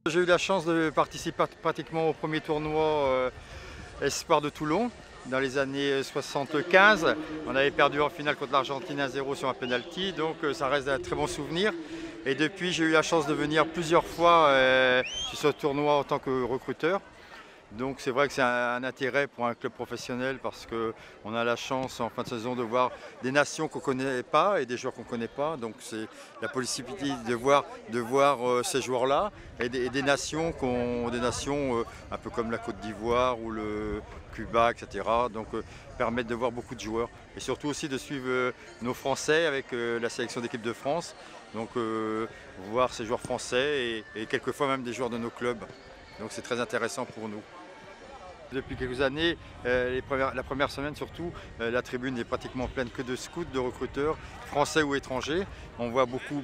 J'ai eu la chance de participer pratiquement au premier tournoi Espoir de Toulon dans les années 75. On avait perdu en finale contre l'Argentine 1-0 sur un penalty, donc ça reste un très bon souvenir. Et depuis, j'ai eu la chance de venir plusieurs fois sur ce tournoi en tant que recruteur. Donc c'est vrai que c'est un intérêt pour un club professionnel parce qu'on a la chance en fin de saison de voir des nations qu'on ne connaît pas et des joueurs qu'on ne connaît pas. Donc c'est la possibilité de voir ces joueurs-là et des nations, un peu comme la Côte d'Ivoire ou le Cuba, etc. Donc permettent de voir beaucoup de joueurs et surtout aussi de suivre nos Français avec la sélection d'équipe de France. Donc voir ces joueurs français et quelquefois même des joueurs de nos clubs. Donc c'est très intéressant pour nous. Depuis quelques années, la première semaine surtout, la tribune est pratiquement pleine que de scouts, de recruteurs, français ou étrangers. On voit beaucoup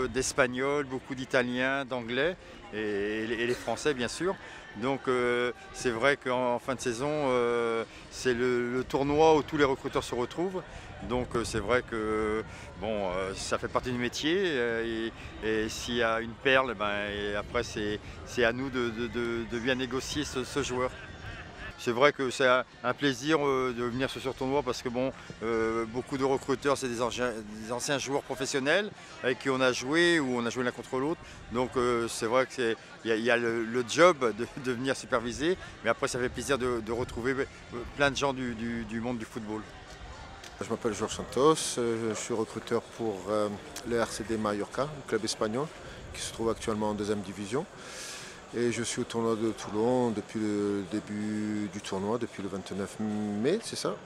d'Espagnols, beaucoup d'Italiens, d'Anglais et les Français bien sûr. Donc c'est vrai qu'en fin de saison, c'est le tournoi où tous les recruteurs se retrouvent. Donc c'est vrai que bon, ça fait partie du métier et s'il y a une perle, et après c'est à nous de bien négocier ce joueur. C'est vrai que c'est un plaisir de venir sur ce tournoi parce que bon, beaucoup de recruteurs, c'est des anciens joueurs professionnels avec qui on a joué ou on a joué l'un contre l'autre. Donc c'est vrai qu'il y a le job de venir superviser, mais après ça fait plaisir de retrouver plein de gens du monde du football. Je m'appelle Georges Santos, je suis recruteur pour le RCD Mallorca, le club espagnol qui se trouve actuellement en deuxième division. Et je suis au tournoi de Toulon depuis le début du tournoi, depuis le 29 mai, c'est ça.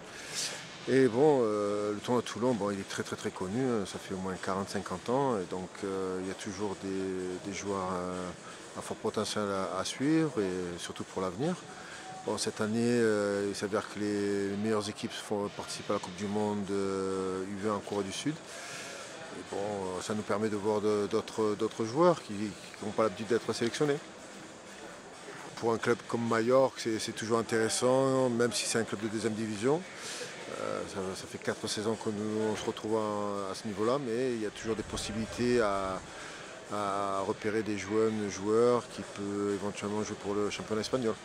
Et bon, le tournoi de Toulon, bon, il est très connu, ça fait au moins 40-50 ans. Et donc il y a toujours des joueurs à fort potentiel à suivre, et surtout pour l'avenir. Bon, cette année, il s'avère que les meilleures équipes participent à la Coupe du Monde U20 en Corée du Sud. Et bon, ça nous permet de voir d'autres joueurs qui n'ont pas l'habitude d'être sélectionnés. Pour un club comme Majorque, c'est toujours intéressant, même si c'est un club de deuxième division. Ça fait 4 saisons qu'on se retrouve à ce niveau-là, mais il y a toujours des possibilités à repérer des jeunes joueurs qui peuvent éventuellement jouer pour le championnat espagnol.